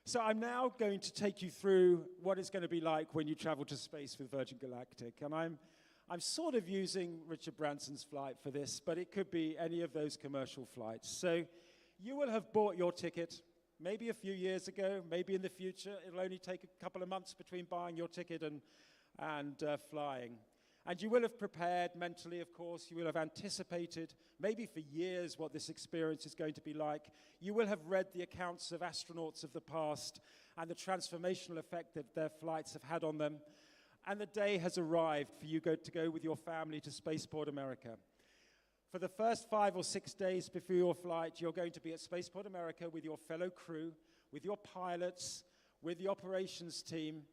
So I'm now going to take you through what it's going to be like when you travel to space with Virgin Galactic. And I'm sort of using Richard Branson's flight for this, but it could be any of those commercial flights. So you will have bought your ticket maybe a few years ago, maybe in the future. It'll only take a couple of months between buying your ticket and flying. And you will have prepared mentally, of course. You will have anticipated, maybe for years, what this experience is going to be like. You will have read the accounts of astronauts of the past and the transformational effect that their flights have had on them. And the day has arrived for you to go with your family to Spaceport America. For the first 5 or 6 days before your flight, you're going to be at Spaceport America with your fellow crew, with your pilots, with the operations team,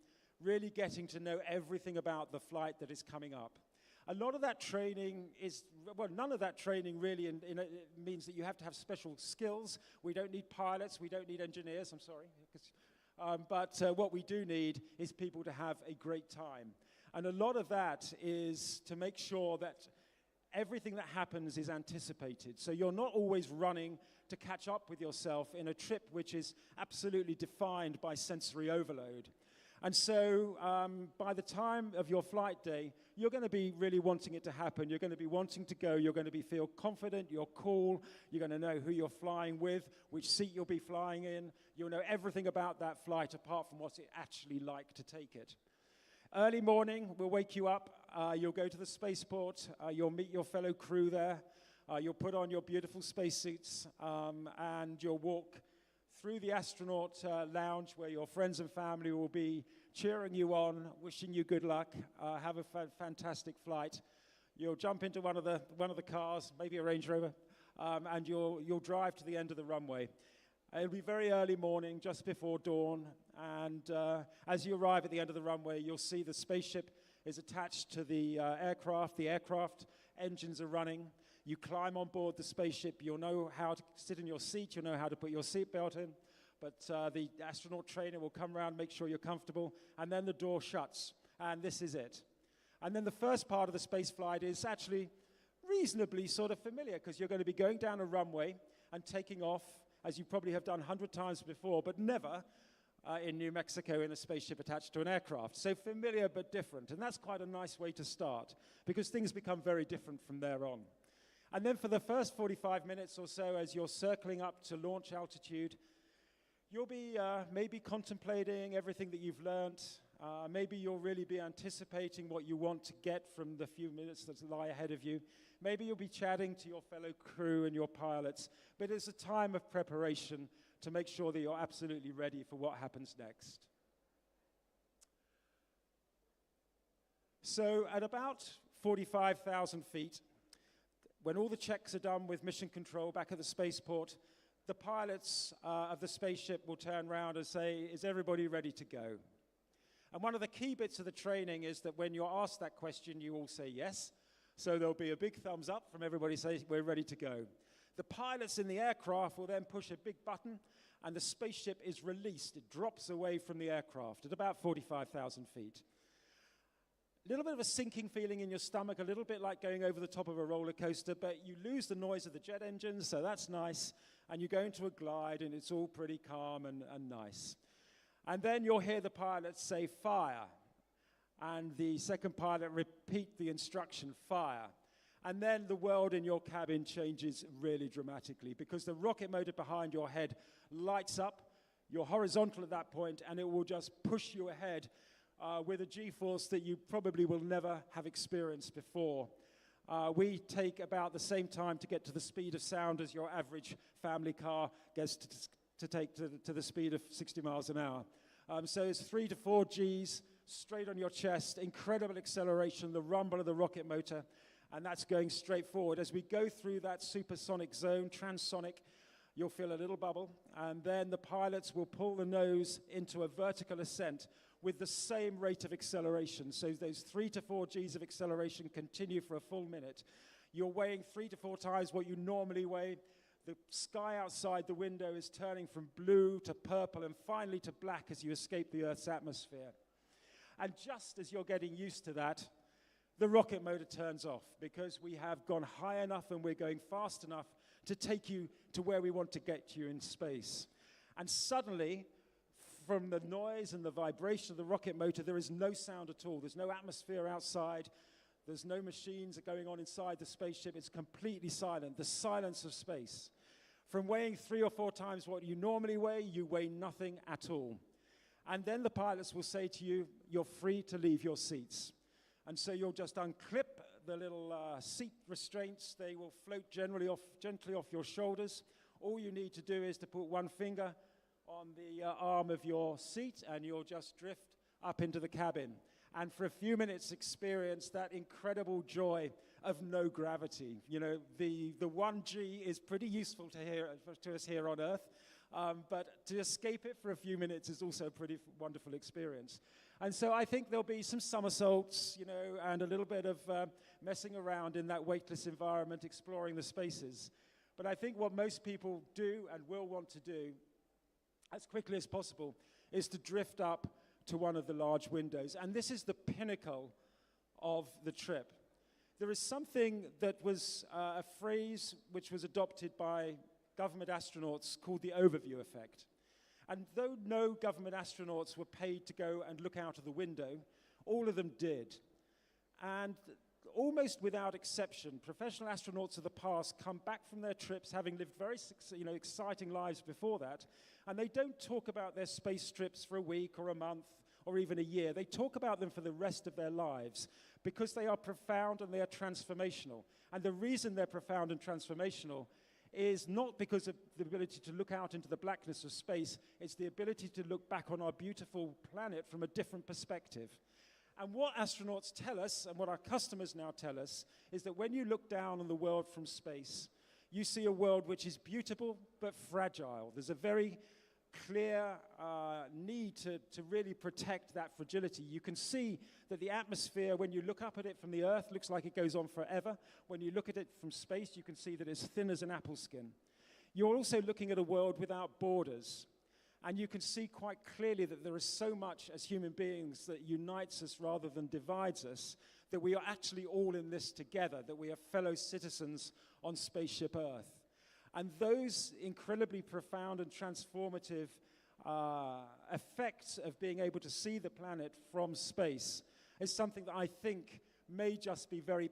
really getting to know everything about the flight that is coming up. A lot of that training none of that training really means that you have to have special skills. We don't need pilots, we don't need engineers, I'm sorry. But what we do need is people to have a great time. And a lot of that is to make sure that everything that happens is anticipated. So you're not always running to catch up with yourself in a trip which is absolutely defined by sensory overload. And so by the time of your flight day, you're going to be really wanting it to happen. You're going to be wanting to go. You're going to feel confident. You're cool. You're going to know who you're flying with, which seat you'll be flying in. You'll know everything about that flight apart from what's it actually like to take it. Early morning, we'll wake you up. You'll go to the spaceport. You'll meet your fellow crew there. You'll put on your beautiful spacesuits, and you'll walk through the astronaut lounge where your friends and family will be cheering you on, wishing you good luck, have a fantastic flight. You'll jump into one of the cars, maybe a Range Rover, and you'll drive to the end of the runway. It'll be very early morning, just before dawn, and as you arrive at the end of the runway, you'll see the spaceship is attached to the aircraft. The aircraft engines are running. You climb on board the spaceship. You'll know how to sit in your seat. You'll know how to put your seatbelt in. But the astronaut trainer will come around, make sure you're comfortable, and then the door shuts, and this is it. And then the first part of the space flight is actually reasonably sort of familiar, because you're going to be going down a runway and taking off, as you probably have done 100 times before, but never in New Mexico in a spaceship attached to an aircraft. So familiar but different, and that's quite a nice way to start, because things become very different from there on. And then for the first 45 minutes or so, as you're circling up to launch altitude, you'll be maybe contemplating everything that you've learned. Maybe you'll really be anticipating what you want to get from the few minutes that lie ahead of you. Maybe you'll be chatting to your fellow crew and your pilots. But it's a time of preparation to make sure that you're absolutely ready for what happens next. So at about 45,000 feet, when all the checks are done with mission control back at the spaceport, the pilots of the spaceship will turn around and say, "Is everybody ready to go?" And one of the key bits of the training is that when you're asked that question, you all say yes. So there'll be a big thumbs up from everybody saying, "We're ready to go." The pilots in the aircraft will then push a big button, and the spaceship is released. It drops away from the aircraft at about 45,000 feet. A little bit of a sinking feeling in your stomach, a little bit like going over the top of a roller coaster, but you lose the noise of the jet engines, so that's nice. And you go into a glide, and it's all pretty calm and nice. And then you'll hear the pilot say, "Fire." And the second pilot repeat the instruction, "Fire." And then the world in your cabin changes really dramatically, because the rocket motor behind your head lights up. You're horizontal at that point, and it will just push you ahead with a G-force that you probably will never have experienced before. We take about the same time to get to the speed of sound as your average family car gets to take to the speed of 60 miles an hour. So it's 3 to 4 Gs straight on your chest, incredible acceleration, the rumble of the rocket motor, and that's going straight forward. As we go through that supersonic zone, transonic, you'll feel a little bubble, and then the pilots will pull the nose into a vertical ascent with the same rate of acceleration. So those 3 to 4 Gs of acceleration continue for a full minute. You're weighing 3 to 4 times what you normally weigh. The sky outside the window is turning from blue to purple and finally to black as you escape the Earth's atmosphere. And just as you're getting used to that, the rocket motor turns off, because we have gone high enough and we're going fast enough to take you to where we want to get you in space. And suddenly, from the noise and the vibration of the rocket motor, there is no sound at all. There's no atmosphere outside. There's no machines going on inside the spaceship. It's completely silent, the silence of space. From weighing 3 or 4 times what you normally weigh, you weigh nothing at all. And then the pilots will say to you, "You're free to leave your seats." And so you'll just unclip the little seat restraints. They will float gently off your shoulders. All you need to do is to put one finger on the arm of your seat, and you'll just drift up into the cabin. And for a few minutes experience that incredible joy of no gravity. You know, the 1G is pretty useful to us here on Earth, but to escape it for a few minutes is also a pretty wonderful experience. And so I think there'll be some somersaults, you know, and a little bit of messing around in that weightless environment, exploring the spaces. But I think what most people do and will want to do as quickly as possible is to drift up to one of the large windows. And this is the pinnacle of the trip. There is something that was a phrase which was adopted by government astronauts called the overview effect. And though no government astronauts were paid to go and look out of the window, all of them did. And almost without exception, professional astronauts of the past come back from their trips having lived very exciting lives before that, and they don't talk about their space trips for a week or a month or even a year. They talk about them for the rest of their lives because they are profound and they are transformational. And the reason they're profound and transformational is not because of the ability to look out into the blackness of space, it's the ability to look back on our beautiful planet from a different perspective. And what astronauts tell us, and what our customers now tell us, is that when you look down on the world from space, you see a world which is beautiful but fragile. There's a very clear need to really protect that fragility. You can see that the atmosphere, when you look up at it from the Earth, looks like it goes on forever. When you look at it from space, you can see that it's thin as an apple skin. You're also looking at a world without borders. And you can see quite clearly that there is so much as human beings that unites us rather than divides us, that we are actually all in this together, that we are fellow citizens on Spaceship Earth. And those incredibly profound and transformative effects of being able to see the planet from space is something that I think may just be very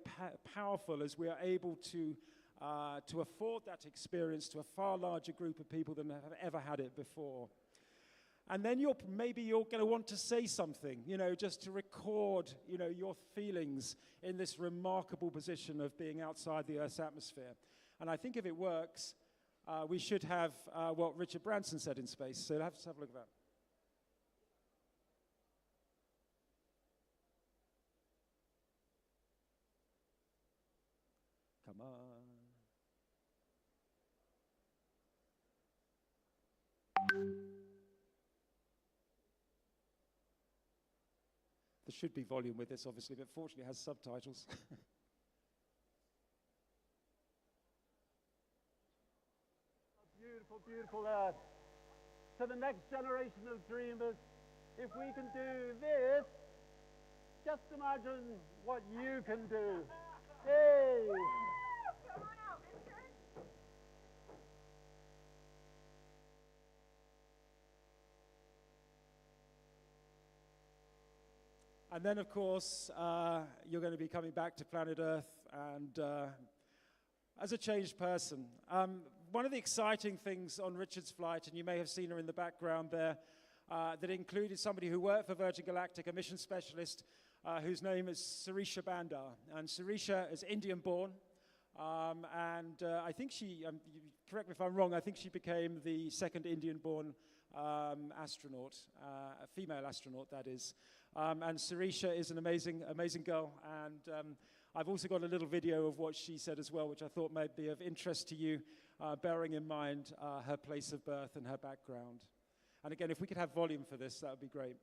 powerful as we are able to afford that experience to a far larger group of people than have ever had it before. And then maybe you're going to want to say something, just to record, your feelings in this remarkable position of being outside the Earth's atmosphere. And I think if it works, we should have what Richard Branson said in space. So let's have a look at that. Come on. There should be volume with this, obviously, but fortunately it has subtitles. Beautiful, beautiful Earth. To the next generation of dreamers, if we can do this, just imagine what you can do. Hey! And then, of course, you're going to be coming back to planet Earth and as a changed person. One of the exciting things on Richard's flight, and you may have seen her in the background there, that included somebody who worked for Virgin Galactic, a mission specialist, whose name is Sirisha Bandar. And Sirisha is Indian-born, and I think she, correct me if I'm wrong, I think she became the second Indian-born astronaut, a female astronaut, that is. And Sirisha is an amazing, amazing girl, and I've also got a little video of what she said as well, which I thought might be of interest to you, bearing in mind her place of birth and her background. And again, if we could have volume for this, that would be great.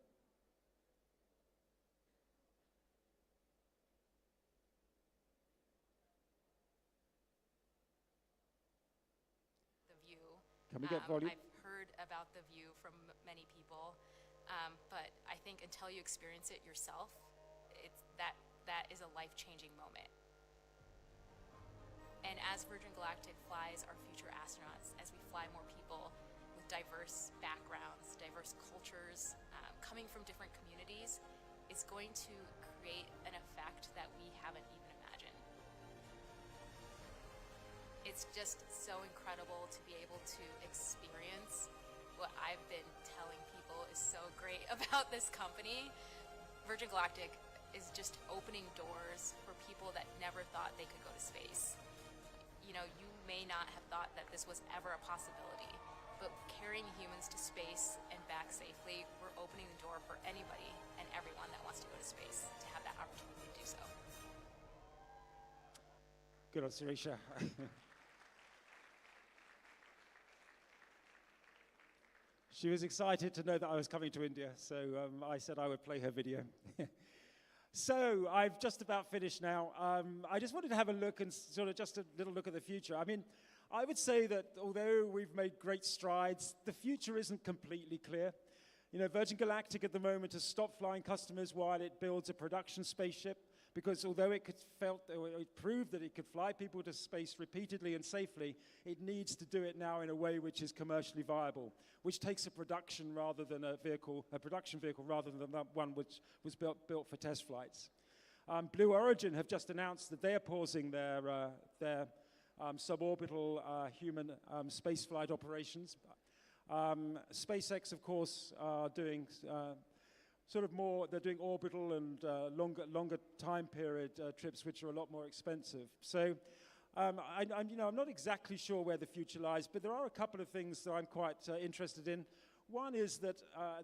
The view. Can we get volume? I've heard about the view from many people, but I think until you experience it yourself, that is a life-changing moment. And as Virgin Galactic flies our future astronauts, as we fly more people with diverse backgrounds, diverse cultures, coming from different communities, it's going to create an effect that we haven't even imagined. It's just so incredible to be able to experience what I've been telling people is so great about this company. Virgin Galactic is just opening doors for people that never thought they could go to space. You may not have thought that this was ever a possibility, but carrying humans to space and back safely, we're opening the door for anybody and everyone that wants to go to space to have that opportunity to do so. Good on Sirisha. She was excited to know that I was coming to India, so I said I would play her video. So I've just about finished now. I just wanted to have a look and sort of just a little look at the future. I mean, I would say that although we've made great strides, the future isn't completely clear. Virgin Galactic at the moment has stopped flying customers while it builds a production spaceship, because although it proved that it could fly people to space repeatedly and safely, it needs to do it now in a way which is commercially viable, which takes a production rather than a production vehicle rather than one which was built for test flights. Blue Origin have just announced that they are pausing their suborbital human spaceflight operations. SpaceX, of course, are doing they're doing orbital and longer time period trips, which are a lot more expensive. So I'm not exactly sure where the future lies, but there are a couple of things that I'm quite interested in. One is that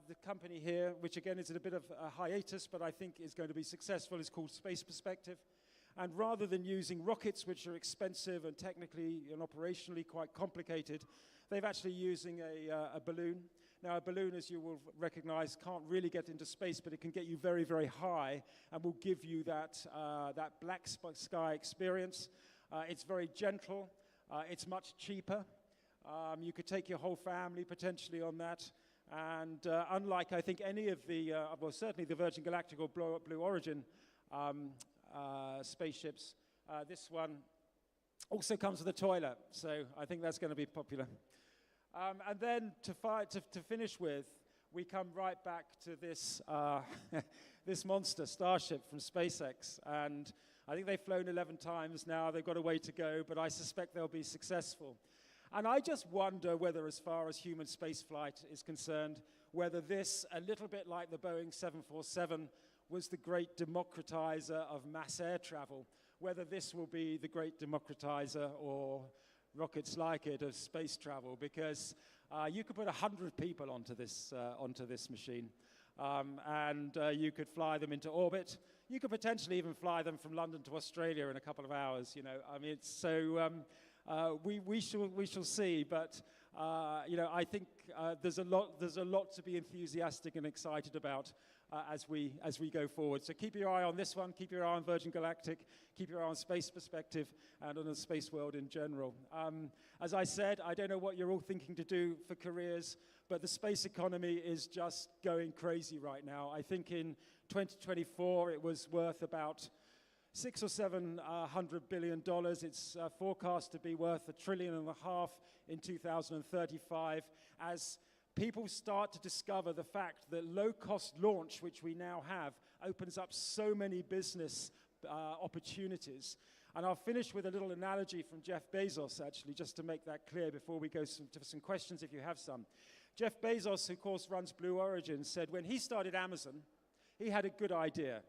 the company here, which again is in a bit of a hiatus, but I think is going to be successful, is called Space Perspective. And rather than using rockets, which are expensive and technically and operationally quite complicated, they've actually using a balloon. Now, a balloon, as you will recognize, can't really get into space, but it can get you very, very high and will give you that black sky experience. It's very gentle. It's much cheaper. You could take your whole family potentially on that. And unlike, I think, any of the, well, certainly the Virgin Galactic or Blue Origin spaceships, this one also comes with a toilet. So I think that's going to be popular. And then to finish with, we come right back to this, this monster, Starship from SpaceX. And I think they've flown 11 times now. They've got a way to go, but I suspect they'll be successful. And I just wonder whether, as far as human spaceflight is concerned, whether this, a little bit like the Boeing 747, was the great democratizer of mass air travel, whether this will be the great democratizer, or rockets like it, of space travel, because you could put 100 people onto this machine. And you could fly them into orbit. You could potentially even fly them from London to Australia in a couple of hours. You know, I mean, it's so we shall see. But you know, I think there's a lot to be enthusiastic and excited about as we go forward. So keep your eye on this one. Keep your eye on Virgin Galactic. Keep your eye on Space Perspective and on the space world in general. As I said, I don't know what you're all thinking to do for careers, but the space economy is just going crazy right now. I think in 2024 it was worth about $600 or $700 billion. It's forecast to be worth $1.5 trillion in 2035 as people start to discover the fact that low-cost launch, which we now have, opens up so many business opportunities. And I'll finish with a little analogy from Jeff Bezos, actually, just to make that clear before we go to some questions, if you have some. Jeff Bezos, who of course runs Blue Origin, said when he started Amazon, he had a good idea.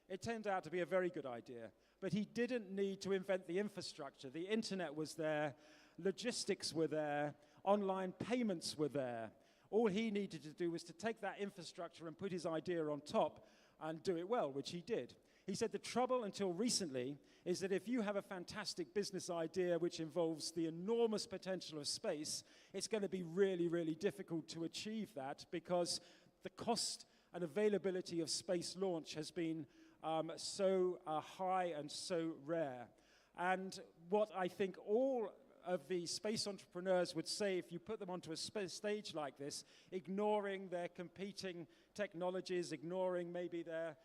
It turned out to be a very good idea, but he didn't need to invent the infrastructure. The internet was there, logistics were there, online payments were there. All he needed to do was to take that infrastructure and put his idea on top and do it well, which he did. He said the trouble until recently is that if you have a fantastic business idea which involves the enormous potential of space, it's going to be really, really difficult to achieve that because the cost and availability of space launch has been so high and so rare. And what I think all of the space entrepreneurs would say if you put them onto a stage like this, ignoring their competing technologies, ignoring maybe their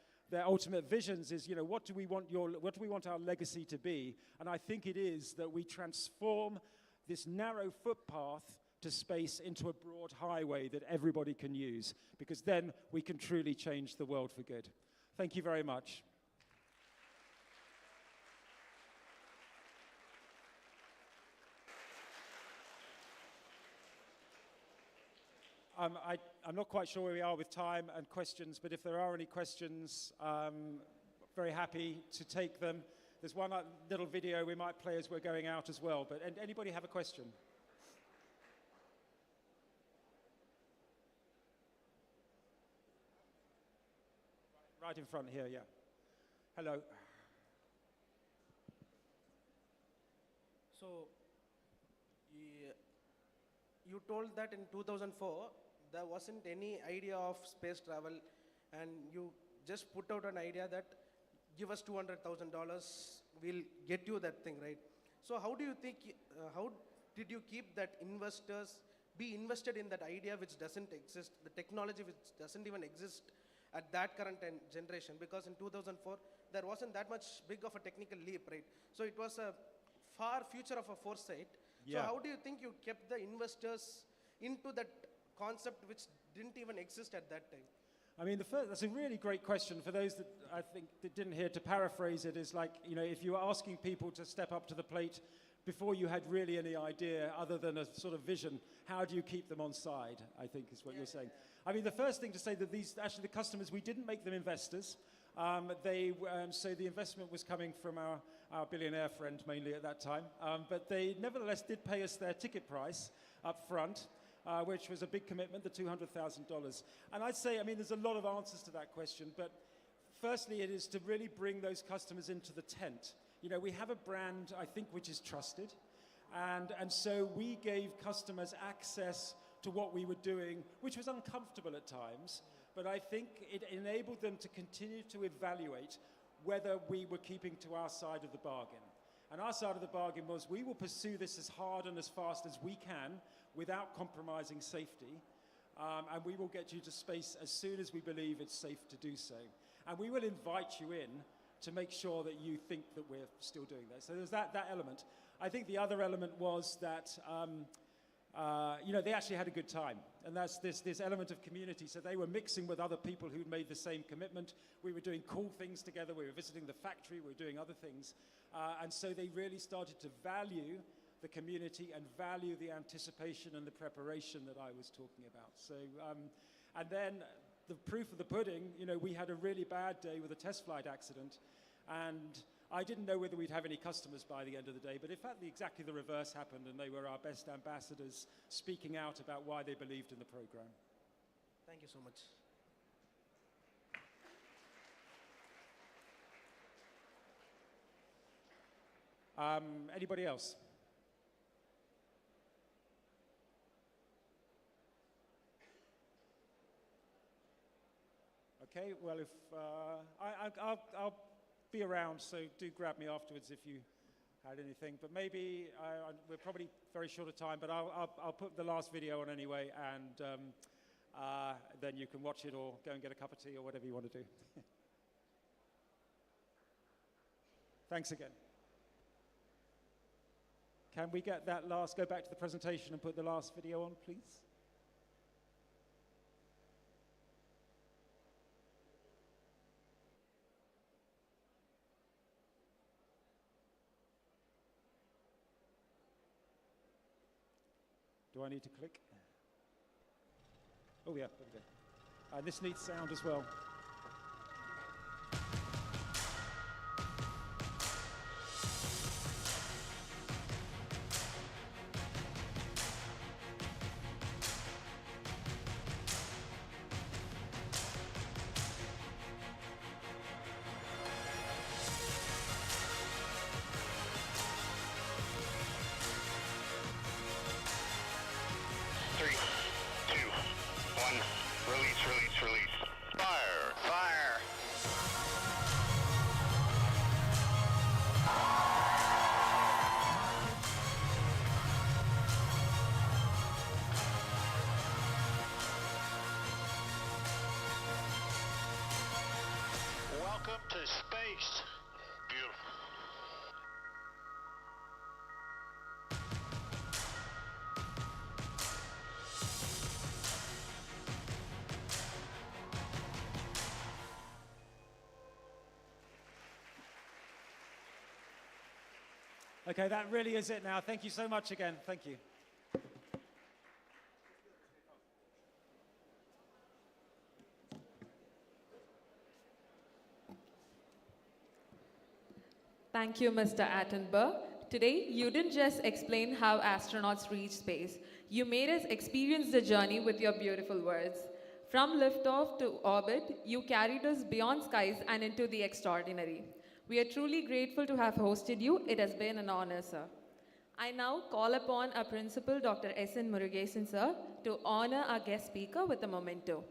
ultimate visions, is, you know, what do we want our legacy to be? And I think it is that we transform this narrow footpath to space into a broad highway that everybody can use, because then we can truly change the world for good. Thank you very much. I'm not quite sure where we are with time and questions, but if there are any questions, very happy to take them. There's one little video we might play as we're going out as well, but anybody have a question? Right in front here, yeah. Hello. So, you told that in 2004, there wasn't any idea of space travel, and you just put out an idea that give us $200,000, we'll get you that thing, right? So how do you think, how did you keep that investors be invested in that idea which doesn't exist, the technology which doesn't even exist at that current generation? Because in 2004, there wasn't that much big of a technical leap, right? So it was a far future of a foresight. Yeah. So how do you think you kept the investors into that concept which didn't even exist at that time? I mean, that's a really great question. For those that I think that didn't hear, to paraphrase it, is like, you know, if you were asking people to step up to the plate before you had really any idea other than a sort of vision, how do you keep them on side, I think is what you're saying. I mean, the first thing to say that these, actually the customers, we didn't make them investors. So the investment was coming from our billionaire friend mainly at that time. But they nevertheless did pay us their ticket price up front, which was a big commitment, the $200,000. And I'd say, I mean, there's a lot of answers to that question, but firstly, it is to really bring those customers into the tent. You know, we have a brand, I think, which is trusted. And so we gave customers access to what we were doing, which was uncomfortable at times, but I think it enabled them to continue to evaluate whether we were keeping to our side of the bargain. And our side of the bargain was we will pursue this as hard and as fast as we can without compromising safety, and we will get you to space as soon as we believe it's safe to do so. And we will invite you in to make sure that you think that we're still doing that. So there's that element. I think the other element was that, you know, they actually had a good time. And that's this element of community. So they were mixing with other people who'd made the same commitment. We were doing cool things together. We were visiting the factory. We were doing other things. And so they really started to value the community and value the anticipation and the preparation that I was talking about. So, and then the proof of the pudding, you know, we had a really bad day with a test flight accident. And I didn't know whether we'd have any customers by the end of the day, but in fact, exactly the reverse happened, and they were our best ambassadors speaking out about why they believed in the program. Thank you so much. Anybody else? Okay, well, if I'll be around, so do grab me afterwards if you had anything. But maybe we're probably very short of time, but I'll put the last video on anyway, and then you can watch it or go and get a cup of tea or whatever you want to do. Thanks again. Can we get that last, go back to the presentation and put the last video on, please? Do I need to click? Oh yeah, there we go. This needs sound as well. Welcome to space. Beautiful. Okay, that really is it now. Thank you so much again. Thank you. Thank you, Mr. Attenborough. Today, you didn't just explain how astronauts reach space. You made us experience the journey with your beautiful words. From liftoff to orbit, you carried us beyond skies and into the extraordinary. We are truly grateful to have hosted you. It has been an honor, sir. I now call upon our principal, Dr. S.N. Murugesan, sir, to honor our guest speaker with a memento.